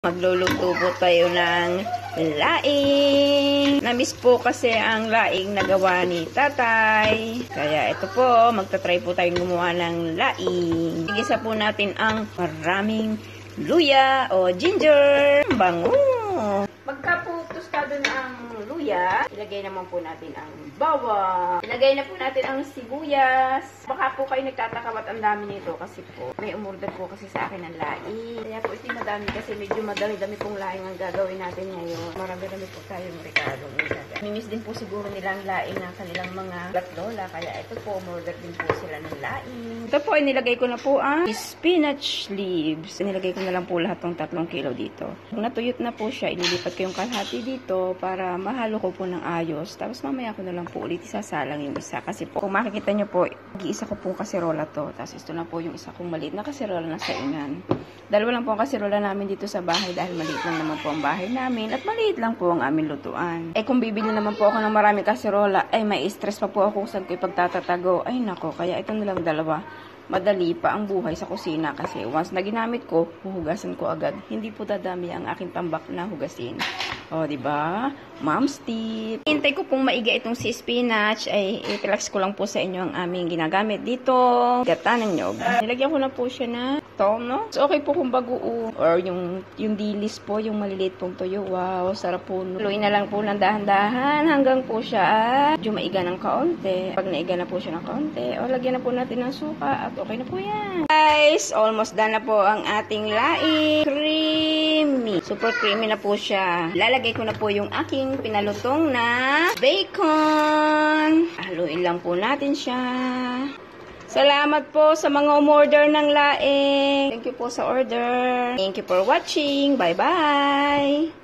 Magluluto po tayo ng laing. Namiss po kasi ang laing na gawa ni tatay. Kaya ito po, magta-try po tayong gumawa ng laing. Igisa po natin ang maraming luya o ginger. Bango! Pagka po tostado na ang luya, ilagay naman po natin ang bawang. Ilagay na po natin ang sibuyas. Baka po kayo nagtataka ba't ang dami nito kasi po may umorder po kasi sa akin ng laing. Kaya po ito madami kasi medyo madami-dami pong laing ang gagawin natin ngayon. Marami-dami po tayong rekadong gagawin. Mimiss din po siguro nilang laing ng kanilang mga latlola. Kaya ito po, umorder din po sila ng laing. Ito po, inilagay ko na po ang spinach leaves. Inilagay ko na lang po lahat ng 3 kilo dito. Kung natuyot na po siya, ililipat ko yung kalahati dito para mahalo ko po ng ayos. Tapos mamaya ko na lang po ulit isasalang yung isa. Kasi po, kung makikita nyo po, isa ko pong kaserola to. Tapos ito na po yung isa kong maliit na kaserola na sa ingan. Dalawa lang po ang kaserola namin dito sa bahay dahil maliit lang naman po ang bahay namin at maliit lang po ang aming lutuan. Eh kung bibili naman po ako ng maraming kaserola, ay may stress pa po ako kung saan ko ipagtatatago. Ay nako, kaya ito na lang dalawa. Madali pa ang buhay sa kusina kasi once na ginamit ko, huhugasan ko agad. Hindi po dadami ang aking tambak na hugasin. O, diba? Mom's tip. Hintay ko pong maiga itong si spinach. Ay, i-relax ko lang po sa inyo ang aming ginagamit dito. Gata ng nyog. Nilagyan ko na po siya na tono. So, okay po kung bagoong. Or yung dilis po, yung maliliit pong toyo. Wow, sarap po. Luin na lang po ng dahan-dahan hanggang po siya medyo maiga ng kaunti. Pag naiga na po siya ng kaunti, o lagyan na po natin ng suka at okay na po yan. Guys, almost done na po ang ating laing. Creamy. Super creamy na po siya. Lalagay ko na po yung aking pinalutong na bacon. Haluin lang po natin siya. Salamat po sa mga umorder ng laing. Thank you po sa order. Thank you for watching. Bye-bye.